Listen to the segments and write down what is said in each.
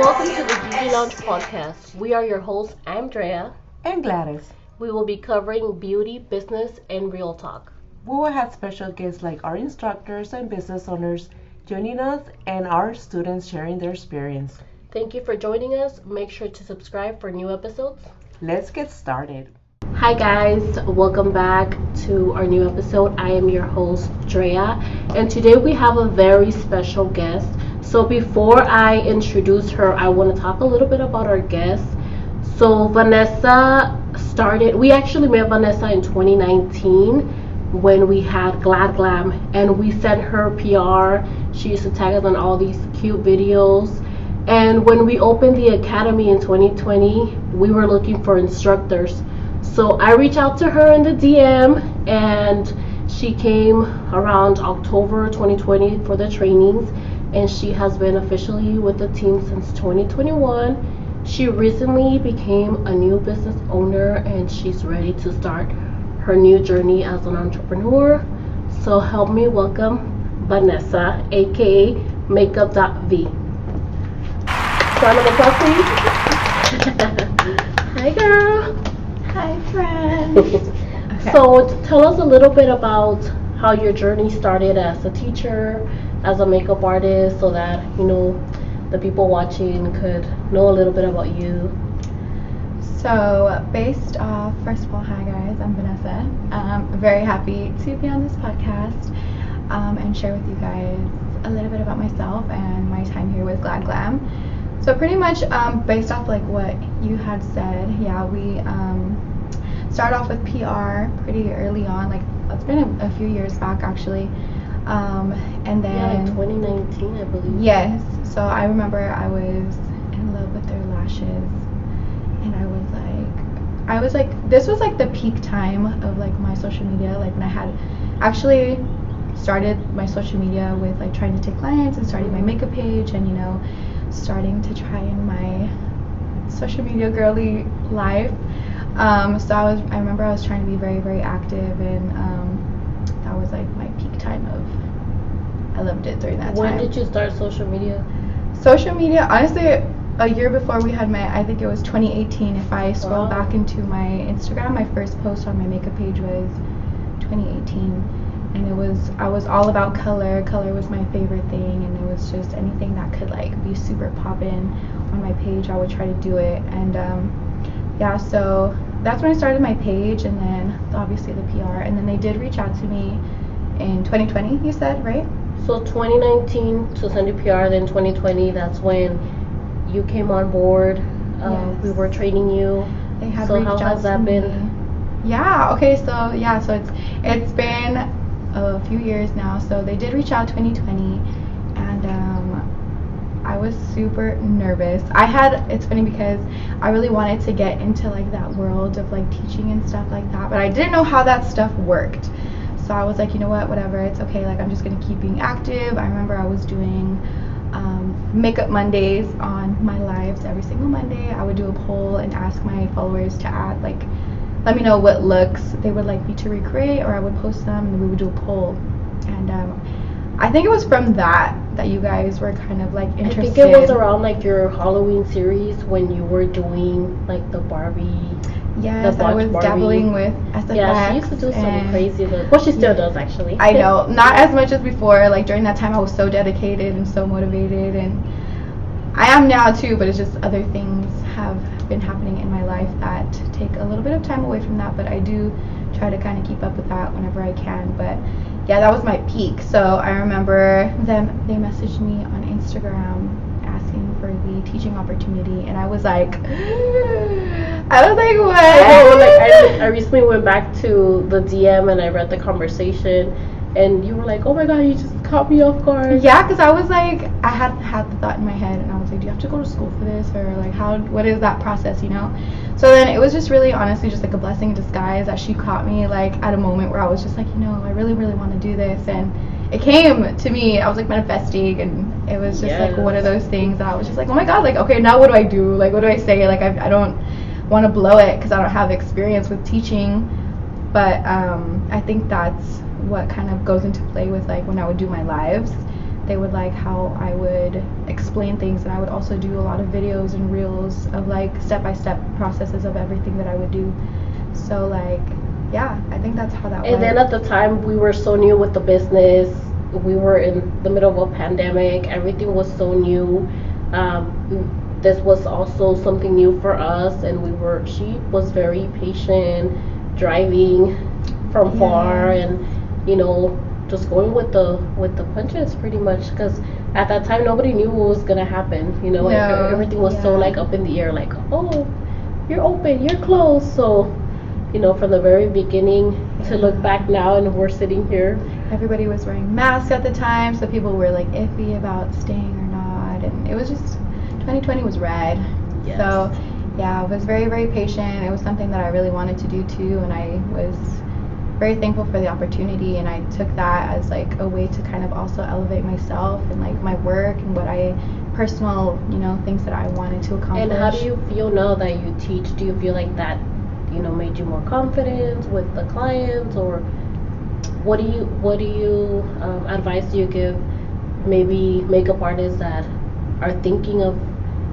Welcome to the Gigi Lounge podcast. We are your hosts, Andrea. And Gladys. We will be covering beauty, business, and real talk. We will have special guests like our instructors and business owners joining us and our students sharing their experience. Thank you for joining us. Make sure to subscribe for new episodes. Let's get started. Hi guys, welcome back to our new episode. I am your host, Drea, and today we have a very special guest. So before I introduce her, I want to talk a little bit about our guest. So we actually met Vanessa in 2019 when we had Glad Glam, and we sent her PR. She used to tag us on all these cute videos. And when we opened the academy in 2020, we were looking for instructors. So I reached out to her in the DM, and she came around October 2020 for the trainings, and she has been officially with the team since 2021. She recently became a new business owner, and she's ready to start her new journey as an entrepreneur. So help me welcome Vanessa, aka Makeup.v. Round of applause, please. Hi, girl. Hi, friends. Okay. So tell us a little bit about how your journey started as a teacher, as a makeup artist, so that the people watching could know a little bit about you. So based off, first of all, hi guys, I'm Vanessa. I'm very happy to be on this podcast and share with you guys a little bit about myself and my time here with Glad Glam. So pretty much based off like what you had said, yeah, we started off with PR pretty early on, like it's been a few years back actually. And then like 2019, I believe. Yes. So I remember I was in love with their lashes, and I was like, this was like the peak time of like my social media, like when I had actually started my social media with like trying to take clients and starting my makeup page, and starting to try in my social media girly life. So I remember I was trying to be very, very active, and that was like my peak time I loved it during that time. When did you start social media? Social media, honestly, a year before we had met. I think it was 2018. If I scroll back into my Instagram, my first post on my makeup page was 2018, and I was all about color. Color was my favorite thing, and it was just anything that could like be super poppin' on my page, I would try to do it. And yeah, so that's when I started my page, and then obviously the PR, and then they did reach out to me in 2020, you said, right? So 2019 to send you PR, then 2020, that's when you came on board. Yes. We were training you. They had so reached how out has that to been? Me. Yeah, okay, so it's been a few years now. So they did reach out 2020, and I was super nervous. It's funny because I really wanted to get into like that world of like teaching and stuff like that, but I didn't know how that stuff worked. So I was like, you know what, whatever, it's okay, like I'm just gonna keep being active. I remember I was doing makeup Mondays on my lives. Every single Monday I would do a poll and ask my followers to add, like, let me know what looks they would like me to recreate, or I would post them and we would do a poll. And I think it was from that you guys were kind of like interested. I think it was around like your Halloween series when you were doing like the Barbie. Yes, I was Barbie. Dabbling with SFX. Yeah, she used to do some crazy look. Well, she still does actually. I know, not as much as before. Like during that time I was so dedicated and so motivated, and I am now too, but it's just other things have been happening in my life that take a little bit of time away from that, but I do try to kind of keep up with that whenever I can. But yeah, that was my peak. So I remember they messaged me on Instagram asking for the teaching opportunity, and I was like what? I recently went back to the DM and I read the conversation, and you were like, oh my god, you just caught me off guard. Yeah, because I was like, I had the thought in my head, and I was like, do you have to go to school for this, or like what is that process, So then it was just really honestly just like a blessing in disguise that she caught me like at a moment where I was just like, I really, really want to do this. And it came to me, I was like manifesting, and it was just like one of those things that I was just like, oh my god, like, okay, now what do I do? Like, what do I say? Like, I don't want to blow it because I don't have experience with teaching. But I think that's what kind of goes into play with like when I would do my lives, they would like how I would explain things, and I would also do a lot of videos and reels of like step-by-step processes of everything that I would do. So like, yeah, I think that's how that And went. then at the time, we were so new with the business. We were in the middle of a pandemic. Everything was so new. This was also something new for us, and she was very patient, driving from far, Yes. and just going with the punches pretty much. Because at that time, nobody knew what was gonna happen. No, Everything was so yeah. like up in the air, like, oh, you're open, you're closed. So from the very beginning to look back now, and we're sitting here. Everybody was wearing masks at the time, so people were like iffy about staying or not, and it was just 2020 was rad. Yes. So yeah, I was very, very patient. It was something that I really wanted to do too, and I was very thankful for the opportunity, and I took that as like a way to kind of also elevate myself and like my work and what I personal things that I wanted to accomplish. And how do you feel now that you teach? Do you feel like that made you more confident with the clients, or what do you advice do you give maybe makeup artists that are thinking of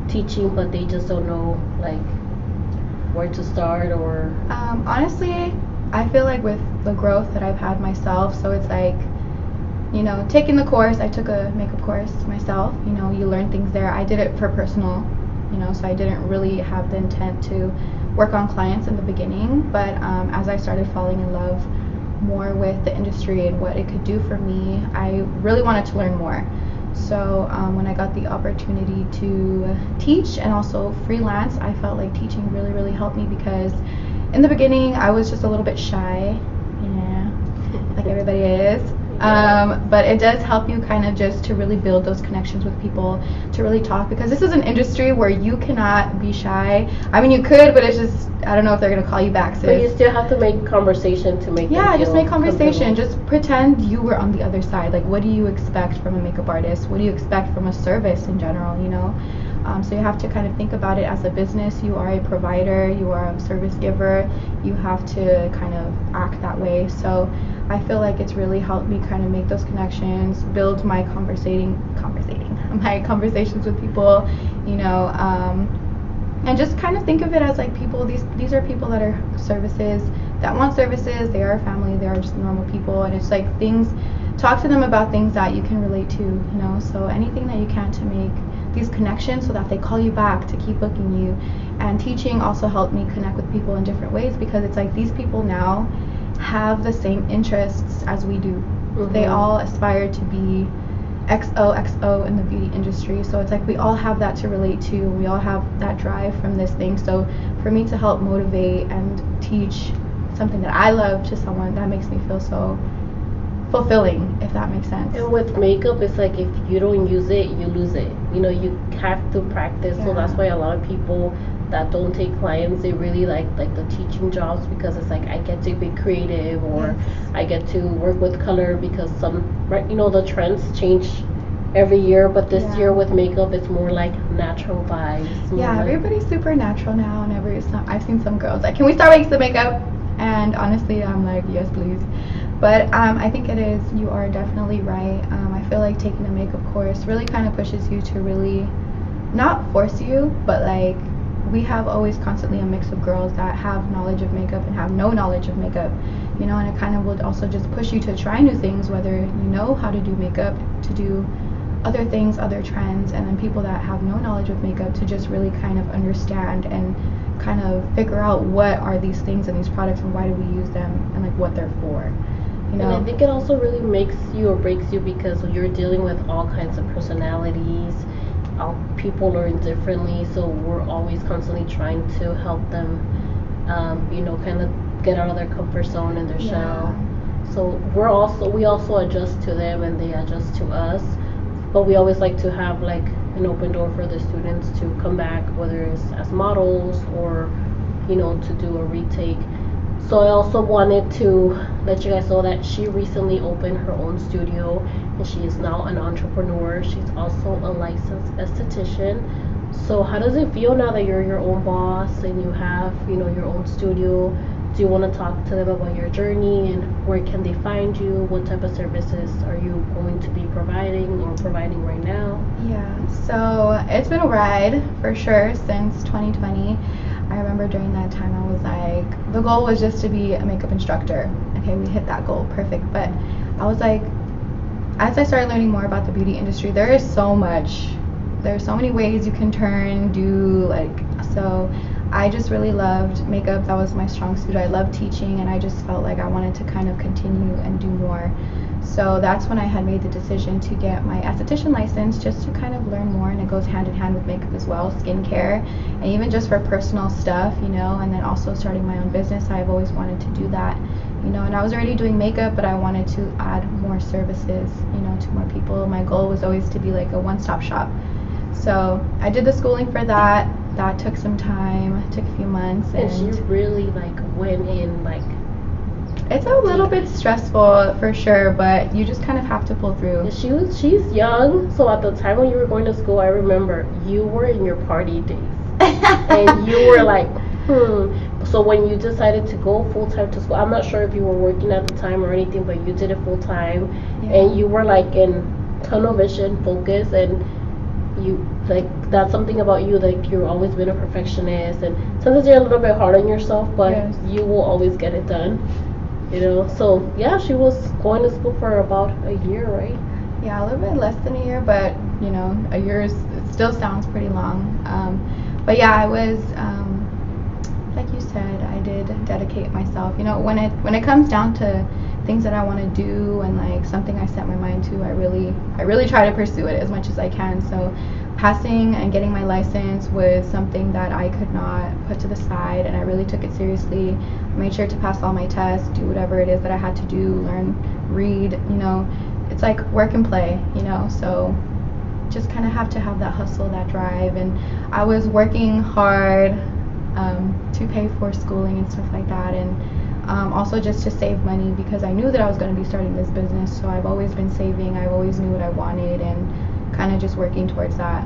teaching but they just don't know like where to start? Or Honestly, I feel like with the growth that I've had myself, so it's like, taking the course, I took a makeup course myself, you learn things there. I did it for personal, so I didn't really have the intent to work on clients in the beginning, but as I started falling in love more with the industry and what it could do for me, I really wanted to learn more. So when I got the opportunity to teach and also freelance, I felt like teaching really, really helped me, because in the beginning I was just a little bit shy, like everybody is. But it does help you kind of just to really build those connections with people, to really talk, because this is an industry where you cannot be shy. I mean, you could, but it's just, I don't know if they're going to call you back, sis. But you still have to make conversation to make Yeah, them just feel make conversation. comfortable. Just pretend you were on the other side. Like, what do you expect from a makeup artist? What do you expect from a service in general, So you have to kind of think about it as a business. You are a provider, you are a service giver. You have to kind of act that way. So I feel like it's really helped me kind of make those connections, build my my conversations with people, and just kind of think of it as like people. These are people that are services, that want services. They are family. They are just normal people, and it's like things. Talk to them about things that you can relate to, So anything that you can to make these connections so that they call you back to keep booking you. And teaching also helped me connect with people in different ways, because it's like these people now have the same interests as we do. Mm-hmm. They all aspire to be XOXO in the beauty industry, so it's like we all have that to relate to. We all have that drive from this thing. So for me to help motivate and teach something that I love to someone, that makes me feel so fulfilling, if that makes sense. And with makeup, it's like if you don't use it, you lose it. You have to practice. So that's why a lot of people that don't take clients, they really like the teaching jobs, because it's like I get to be creative, or I get to work with color, because the trends change every year, but this year with makeup it's more like natural vibes. Yeah, everybody's super natural now, and I've seen some girls like, can we start making some makeup? And honestly, I'm like, yes please. But I think you are definitely right. I feel like taking a makeup course really kind of pushes you to really not force you, but like we have always constantly a mix of girls that have knowledge of makeup and have no knowledge of makeup, and it kind of will also just push you to try new things, whether you know how to do makeup, to do other things, other trends, and then people that have no knowledge of makeup to just really kind of understand and kind of figure out what are these things and these products and why do we use them and like what they're for. And I think it also really makes you or breaks you, because you're dealing with all kinds of personalities. All people learn differently, so we're always constantly trying to help them, kind of get out of their comfort zone and their shell. So we also adjust to them and they adjust to us. But we always like to have like an open door for the students to come back, whether it's as models or, to do a retake. So I also wanted to let you guys know that she recently opened her own studio, and she is now an entrepreneur. She's also a licensed esthetician. So how does it feel now that you're your own boss and you have, your own studio? Do you want to talk to them about your journey and where can they find you? What type of services are you going to be providing or providing right now. Yeah, so it's been a ride for sure since 2020. I remember during that time I was like, the goal was just to be a makeup instructor. Okay, we hit that goal, perfect. But I was like, as I started learning more about the beauty industry, there is so much. There's so many ways you can turn, do, like, so I just really loved makeup. That was my strong suit. I loved teaching, and I just felt like I wanted to kind of continue and do more. So that's when I had made the decision to get my esthetician license, just to kind of learn more, and it goes hand in hand with makeup as well, skincare, and even just for personal stuff, you know, and then also starting my own business. I've always wanted to do that, you know, and I was already doing makeup, but I wanted to add more services, you know, to more people. My goal was always to be like a one-stop shop. So I did the schooling for that. That took some time, took a few months. And she really like went in like. It's a little bit stressful for sure, but you just kind of have to pull through. She's young, so at the time when you were going to school, I remember you were in your party days. And you were like, So when you decided to go full time to school, I'm not sure if you were working at the time or anything, but you did it full time, and you were like in tunnel vision, focus, and you like that's something about you. Like you've always been a perfectionist, and sometimes you're a little bit hard on yourself, but you will always get it done. You know, so yeah, she was going to school for about a year, right? Yeah, a little bit less than a year, but you know, a year it still sounds pretty long. But yeah, I was, like you said, I did dedicate myself. You know, when it comes down to things that I want to do and like something I set my mind to, I really try to pursue it as much as I can. So passing and getting my license was something that I could not put to the side, and I really took it seriously. Made sure to pass all my tests, do whatever it is that I had to do, learn, read, you know. It's like work and play, you know, so just kind of have to have that hustle, that drive. And I was working hard to pay for schooling and stuff like that, and also just to save money, because I knew that I was going to be starting this business. So I've always been saving. I've always knew what I wanted, and kind of just working towards that.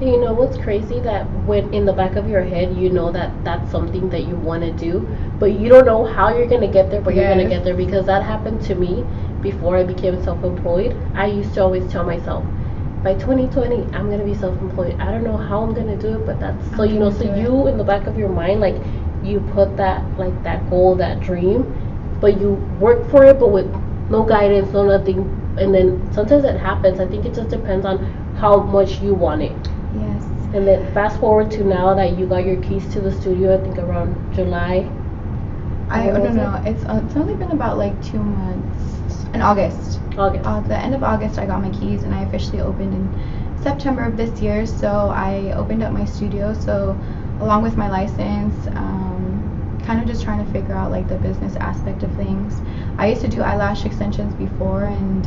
You know what's crazy, that when in the back of your head you know that that's something that you want to do, but you don't know how you're going to get there, but you're going to get there, because that happened to me before I became self-employed. I used to always tell myself, by 2020 I'm going to be self-employed. I don't know how I'm going to do it, but that's so, you know, so you in the back of your mind, like you put that, like that goal, that dream, but you work for it, but with no guidance, no nothing, and then sometimes it happens. I think it just depends on how much you want it. Yes. And then fast forward to now that you got your keys to the studio, I think around July. I don't know. It's only been about like 2 months. In August. The end of August, I got my keys, and I officially opened in September of this year. So I opened up my studio. So along with my license, kind of just trying to figure out like the business aspect of things. I used to do eyelash extensions before, and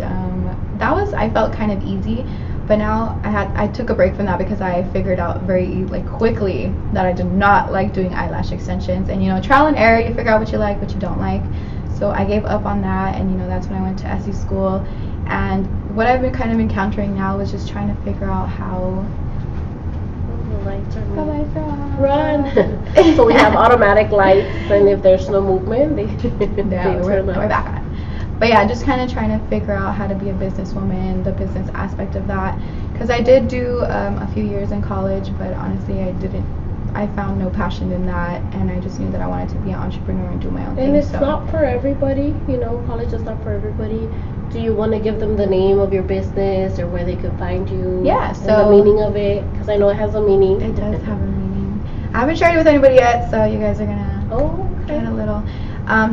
that was, I felt kind of easy. But now I took a break from that because I figured out very like quickly that I did not like doing eyelash extensions. And you know, trial and error, you figure out what you like, what you don't like. So I gave up on that, and you know, that's when I went to SE school. And what I've been kind of encountering now is just trying to figure out how The lights are on. Run. So we have automatic lights, and if there's no movement, they we're back on. But yeah, just kind of trying to figure out how to be a businesswoman, the business aspect of that. Because I did do a few years in college, but honestly, I found no passion in that, and I just knew that I wanted to be an entrepreneur and do my own thing. And it's not for everybody, you know, college is not for everybody. Do you want to give them the name of your business or where they can find you? Yeah, so and the meaning of it, because I know it has a meaning. It does have a meaning. I haven't shared it with anybody yet, so you guys are gonna get a little.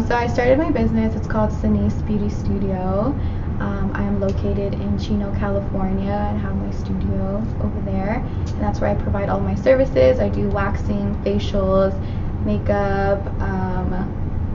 So I started my business. It's called Sinise Beauty Studio. I am located in Chino, California, and have my studio over there. And that's where I provide all my services. I do waxing, facials, makeup,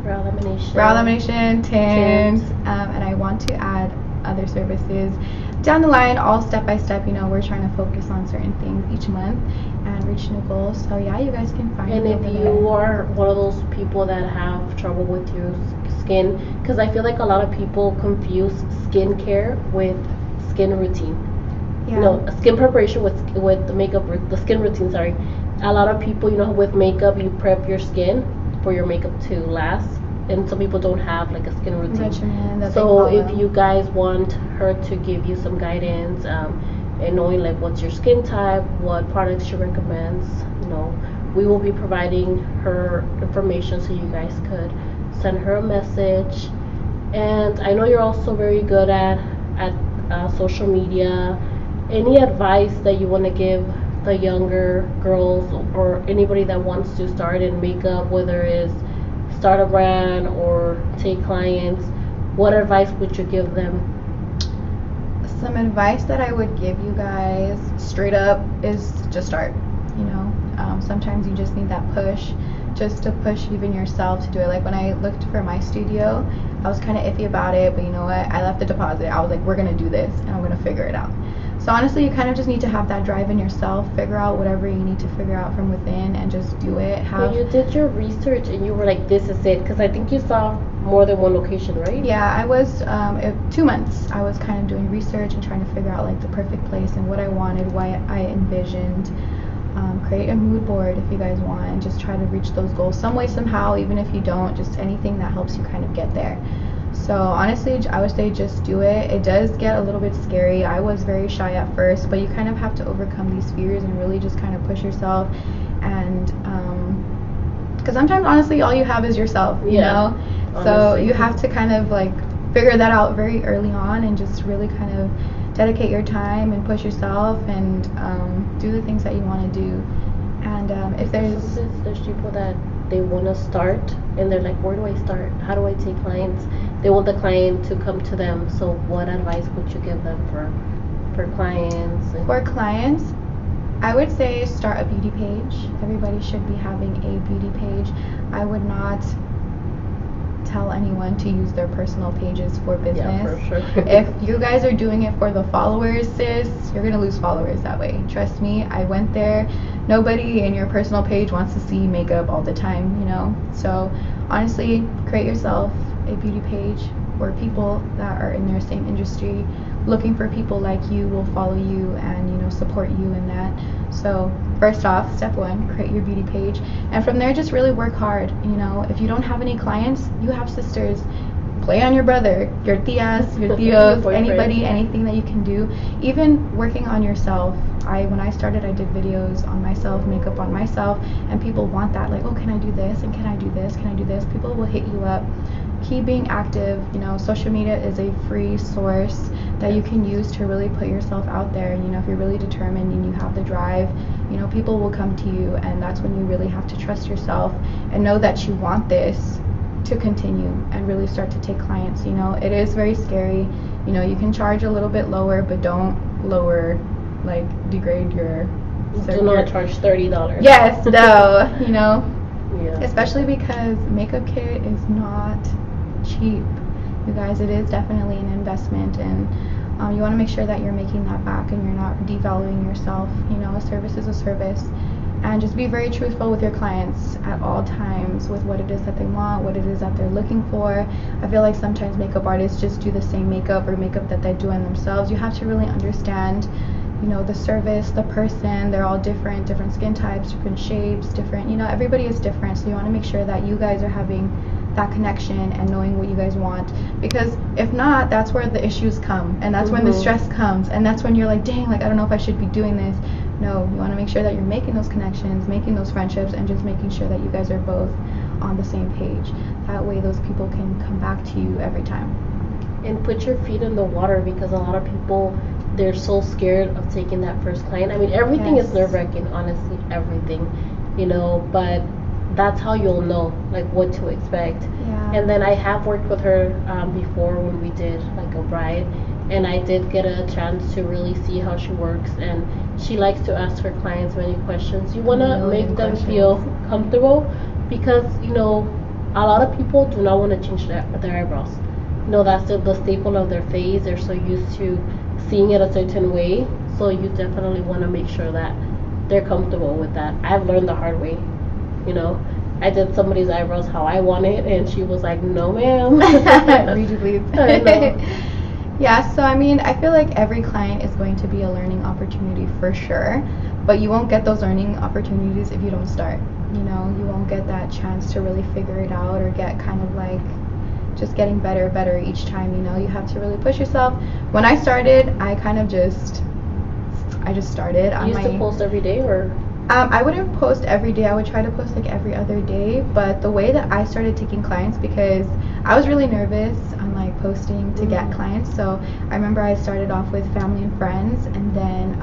brow lamination, tints, and I want to add other services down the line, all step by step. You know, we're trying to focus on certain things each month and reach new goals. So yeah, you guys can find me. And if you are one of those people that have trouble with your skin, because I feel like a lot of people confuse skincare with skin routine. Yeah. No, skin preparation with the makeup, the skin routine. Sorry, a lot of people, you know, with makeup, you prep your skin for your makeup to last, and some people don't have like a skin routine. Regimen that So they if follow. you guys want her to give you some guidance, and knowing like what's your skin type, what products she recommends, we will be providing her information so you guys could send her a message. And I know you're also very good at social media. Any advice that you want to give the younger girls or anybody that wants to start in makeup, whether it's start a brand or take clients, what advice would you give them? Some advice that I would give you guys straight up is just start. Sometimes you just need that push, just to push even yourself to do it. Like when I looked for my studio, I was kind of iffy about it, but you know what? I left the deposit. I was like, we're gonna do this, and I'm gonna figure it out. So honestly, you kind of just need to have that drive in yourself, figure out whatever you need to figure out from within, and just do it. But you did your research and you were like, this is it, because I think you saw more than one location, right? Yeah, I was 2 months. I was kind of doing research and trying to figure out like the perfect place and what I wanted, what I envisioned. Create a mood board if you guys want, and just try to reach those goals some way, somehow, even if you don't, just anything that helps you kind of get there. So honestly, I would say just do it. It does get a little bit scary. I was very shy at first, but you kind of have to overcome these fears and really just kind of push yourself. And because sometimes honestly all you have is yourself, you know. Honestly. So you have to kind of like figure that out very early on, and just really kind of dedicate your time and push yourself, and do the things that you want to do. And if there's people that they want to start and they're like, where do I start? How do I take clients? They want the client to come to them. So what advice would you give them for clients? For clients, I would say start a beauty page. Everybody should be having a beauty page. I would not tell anyone to use their personal pages for business. Yeah, for sure. If you guys are doing it for the followers, sis, you're gonna lose followers that way. Trust me, I went there. Nobody in your personal page wants to see makeup all the time, So honestly, create yourself a beauty page where people that are in their same industry, looking for people like you, will follow you and support you in that. So first off, step one, create your beauty page, and from there just really work hard. If you don't have any clients, you have sisters. Play on your brother, your tias, your tios, anybody, anything that you can do. Even working on yourself. When I started, I did videos on myself, makeup on myself, and people want that, like, oh, can I do this, and can I do this, can I do this? People will hit you up. Keep being active. Social media is a free source that you can use to really put yourself out there. If you're really determined and you have the drive, people will come to you, and that's when you really have to trust yourself and know that you want this to continue and really start to take clients. It is very scary. You can charge a little bit lower, but don't degrade your do not charge $30. Yes, no, Yeah. Especially because makeup kit is not cheap, you guys. It is definitely an investment, and you want to make sure that you're making that back and you're not devaluing yourself. A service is a service, and just be very truthful with your clients at all times with what it is that they want, what it is that they're looking for. I feel like sometimes makeup artists just do the same makeup or makeup that they do on themselves. You have to really understand the service, the person. They're all different skin types, different shapes, different, everybody is different. So you want to make sure that you guys are having that connection and knowing what you guys want, because if not, that's where the issues come, and that's when the stress comes, and that's when you're like, dang, I don't know if I should be doing this. No, you want to make sure that you're making those connections, making those friendships, and just making sure that you guys are both on the same page. That way those people can come back to you every time. And put your feet in the water, because a lot of people, they're so scared of taking that first client. I mean, everything is nerve-wracking, honestly, everything, but that's how you'll know what to expect. Yeah. And then I have worked with her before when we did a bride, and I did get a chance to really see how she works, and she likes to ask her clients many questions. You want to make them feel comfortable, because a lot of people do not want to change their eyebrows. That's the staple of their face. They're so used to seeing it a certain way, so you definitely want to make sure that they're comfortable with that. I've learned the hard way. I did somebody's eyebrows how I want it, and she was like, no, ma'am. Read you, please. I know. Yeah, so I mean, I feel like every client is going to be a learning opportunity for sure, but you won't get those learning opportunities if you don't start. You know, you won't get that chance to really figure it out or get kind of like just getting better each time. You know, you have to really push yourself. When I started, I kind of just started on You used to post every day, or? I wouldn't post every day. I would try to post like every other day. But the way that I started taking clients, because I was really nervous on like posting to get clients. So I remember I started off with family and friends, and then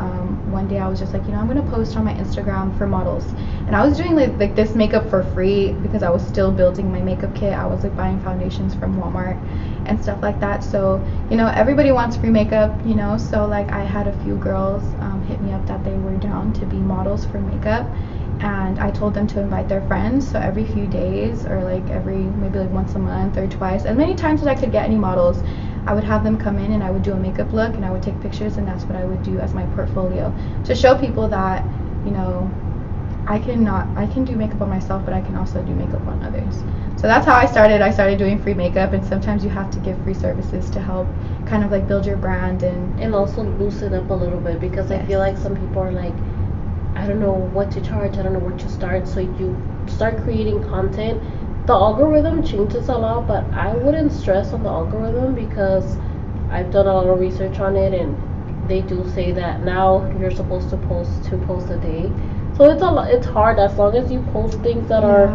one day I was just like, you know, I'm gonna post on my Instagram for models. And I was doing like this makeup for free because I was still building my makeup kit. I was like buying foundations from Walmart and stuff like that. So, you know, everybody wants free makeup, you know, so like I had a few girls hit me up that they were down to be models for makeup, and I told them to invite their friends. So every few days, or like maybe like once a month or twice, as many times as I could get any models, I would have them come in and I would do a makeup look and I would take pictures, and that's what I would do as my portfolio to show people that, you know, I can do makeup on myself, but I can also do makeup on others. So that's how I started. I started doing free makeup, and sometimes you have to give free services to help kind of like build your brand and also loosen up a little bit, because I feel like some people are like, I don't know what to charge, I don't know where to start. So you start creating content. The algorithm changes a lot, but I wouldn't stress on the algorithm, because I've done a lot of research on it, and they do say that now you're supposed to post 2 posts a day. So it's hard, as long as you post things that are,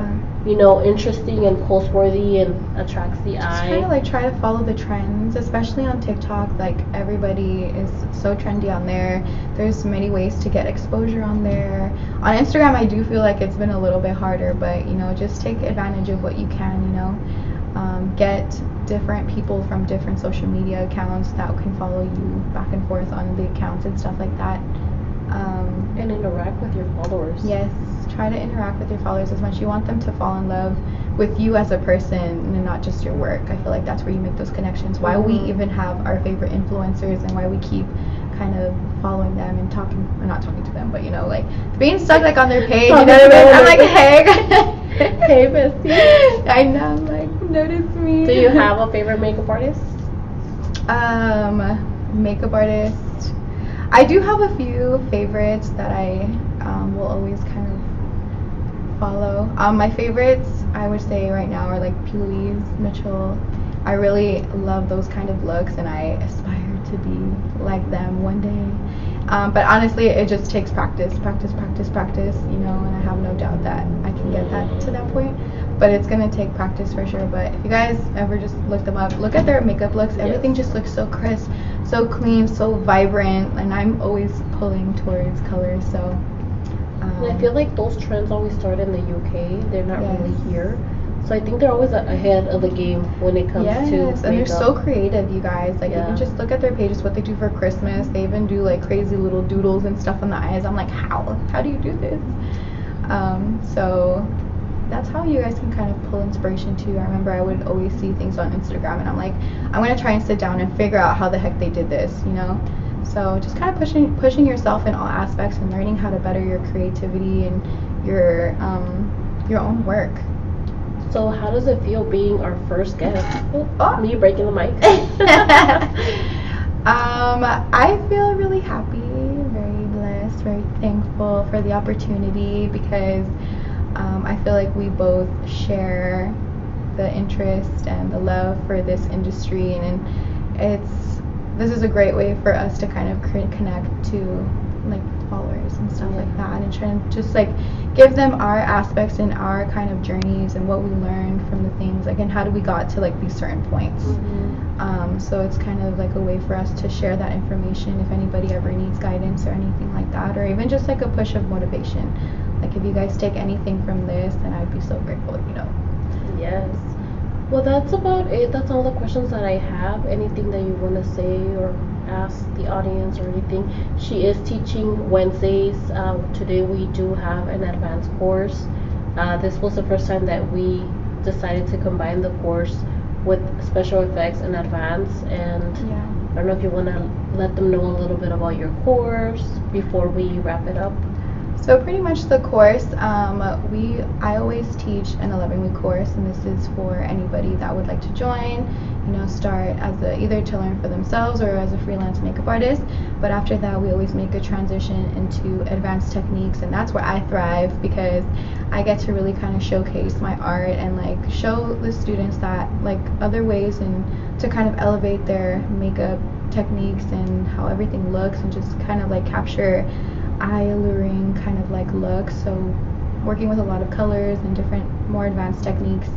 you know, interesting and post-worthy and attracts the just eye. kind of like try to follow the trends, especially on TikTok. Like everybody is so trendy on there. There's many ways to get exposure on there. On Instagram, I do feel like it's been a little bit harder, but you know, just take advantage of what you can. You know, get different people from different social media accounts that can follow you back and forth on the accounts and stuff like that. And interact with your followers. Yes, try to interact with your followers as much. You want them to fall in love with you as a person and not just your work. I feel like that's where you make those connections. Why we even have our favorite influencers, and why we keep kind of following them and not talking to them, but you know, like being stuck like on their page. You know what I mean? I'm like, hey, hey, bestie. I know, like, notice me. Do you have a favorite makeup artist? Makeup artist. I do have a few favorites that I will always kind of follow. My favorites, I would say right now, are like P. Louise, Mitchell. I really love those kind of looks, and I aspire to be like them one day. But honestly, it just takes practice, you know, and I have no doubt that I can get that to that point. But it's gonna take practice for sure. But if you guys ever just look them up, look at their makeup looks. Everything just looks so crisp, so clean, so vibrant, and I'm always pulling towards colors. So and I feel like those trends always start in the UK. They're not really here. So I think they're always ahead of the game when it comes to makeup. And they're so creative, you guys. Like, even just look at their pages, what they do for Christmas. They even do like crazy little doodles and stuff on the eyes. I'm like, how do you do this? So that's how you guys can kind of pull inspiration too. I remember I would always see things on Instagram, and I'm like, I'm gonna try and sit down and figure out how the heck they did this, you know. So just kind of pushing yourself in all aspects and learning how to better your creativity and your own work. So how does it feel being our first guest? Me breaking the mic. I feel really happy, very blessed, very thankful for the opportunity, because I feel like we both share the interest and the love for this industry, and this is a great way for us to kind of connect to like followers and stuff like that, and try to just like give them our aspects and our kind of journeys and what we learned from the things, like, and how do we got to like these certain points. So it's kind of like a way for us to share that information if anybody ever needs guidance or anything like that, or even just like a push of motivation. Like, if you guys take anything from this, then I'd be so grateful, you know. Yes. Well, that's about it. That's all the questions that I have. Anything that you want to say or ask the audience or anything? She is teaching Wednesdays. Today we do have an advanced course. This was the first time that we decided to combine the course with special effects in advance. And I don't know if you want to let them know a little bit about your course before we wrap it up. So pretty much the course, I always teach an 11-week course, and this is for anybody that would like to join. Start as either to learn for themselves or as a freelance makeup artist. But after that, we always make a transition into advanced techniques, and that's where I thrive because I get to really kind of showcase my art and like show the students that like other ways and to kind of elevate their makeup techniques and how everything looks and just kind of like capture eye alluring kind of like looks. So working with a lot of colors and different more advanced techniques.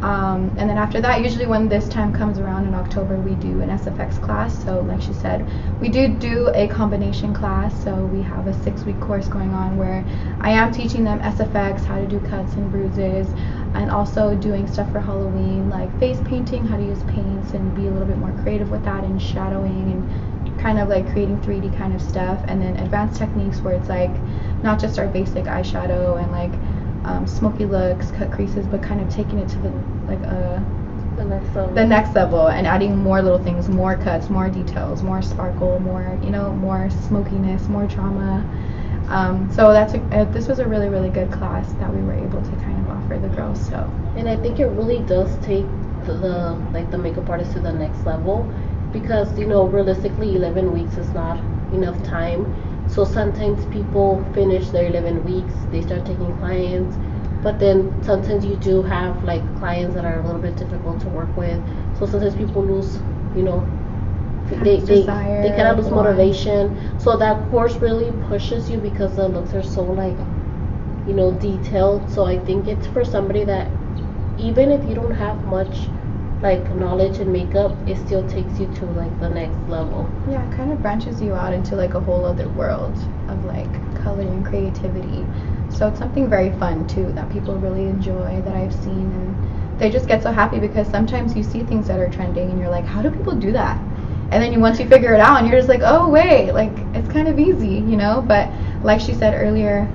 And then after that, usually when this time comes around in October, we do an SFX class. So like she said, we do a combination class. So we have a 6-week course going on where I am teaching them SFX, how to do cuts and bruises, and also doing stuff for Halloween like face painting, how to use paints and be a little bit more creative with that, and shadowing and kind of like creating 3D kind of stuff. And then advanced techniques where it's like not just our basic eyeshadow and like smoky looks, cut creases, but kind of taking it to the next level and adding more little things, more cuts, more details, more sparkle, more more smokiness, more drama. So this was a really, really good class that we were able to kind of offer the girls. So, and I think it really does take the makeup artist to the next level, because realistically 11 weeks is not enough time. So sometimes people finish their 11 weeks, they start taking clients, but then sometimes you do have like clients that are a little bit difficult to work with. So sometimes people lose, they kind of lose motivation. So that course really pushes you because the looks are so like, detailed. So I think it's for somebody that even if you don't have much like knowledge in makeup, it still takes you to like the next level. Yeah, it kind of branches you out into like a whole other world of like color and creativity. So it's something very fun too that people really enjoy, that I've seen, and they just get so happy because sometimes you see things that are trending and you're like, how do people do that? And then once you figure it out and you're just like, oh wait, like it's kind of easy, But like she said earlier,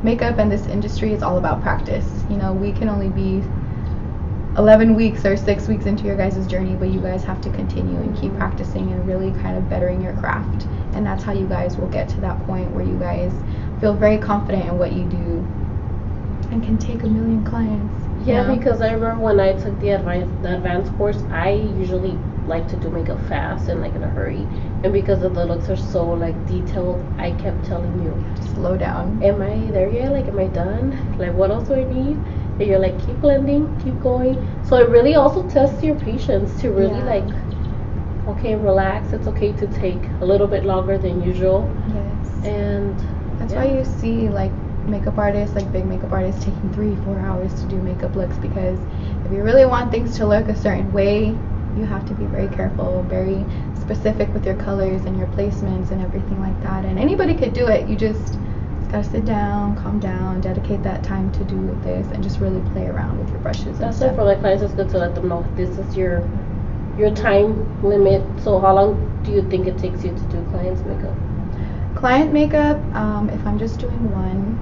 makeup and this industry is all about practice. We can only be 11 weeks or 6 weeks into your guys' journey, but you guys have to continue and keep practicing and really kind of bettering your craft. And that's how you guys will get to that point where you guys feel very confident in what you do and can take 1 million clients. Yeah, because I remember when I took the advanced course, I usually like to do makeup fast and like in a hurry. And because the looks are so like detailed, I kept telling you, just slow down. Am I there yet? Like, am I done? Like, what else do I need? And you're like, keep blending, keep going. So it really also tests your patience to really like, okay, relax. It's okay to take a little bit longer than usual. Yes. And that's why you see like makeup artists, like big makeup artists, taking 3-4 hours to do makeup looks, because if you really want things to look a certain way, you have to be very careful, very specific with your colors and your placements and everything like that. And anybody could do it. You just gotta sit down, calm down, dedicate that time to do this, and just really play around with your brushes. That's it for my clients. It's good to let them know this is your time limit. So how long do you think it takes you to do clients' makeup? Client makeup, if I'm just doing one,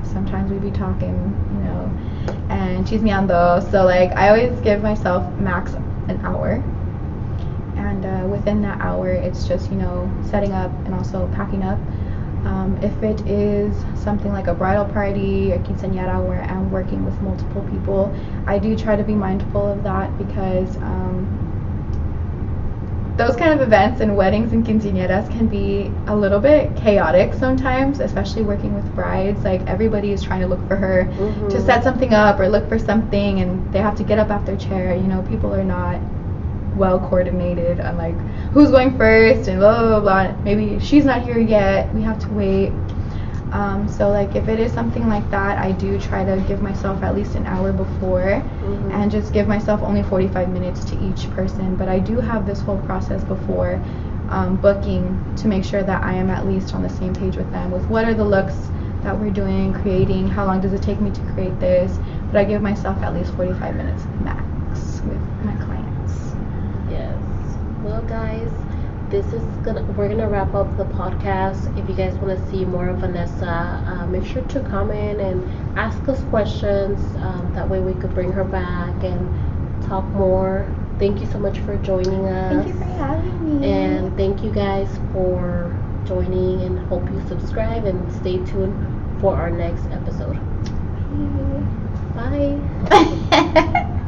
sometimes we be talking, and chismeando. So like I always give myself max an hour. And within that hour, it's just, setting up and also packing up. If it is something like a bridal party or quinceañera where I'm working with multiple people, I do try to be mindful of that, because those kind of events and weddings and quinceañeras can be a little bit chaotic sometimes, especially working with brides. Like everybody is trying to look for her to set something up or look for something, and they have to get up off their chair. People are not well coordinated on like who's going first and blah blah blah. Maybe she's not here yet, we have to wait. So like if it is something like that, I do try to give myself at least an hour before, and just give myself only 45 minutes to each person. But I do have this whole process before booking to make sure that I am at least on the same page with them with what are the looks that we're doing, creating, how long does it take me to create this. But I give myself at least 45 minutes max with my clients. Yes. Well, guys, we're gonna wrap up the podcast. If you guys want to see more of Vanessa, make sure to comment and ask us questions. That way we could bring her back and talk more. Thank you so much for joining us. Thank you for having me. And thank you guys for joining, and hope you subscribe and stay tuned for our next episode. Bye.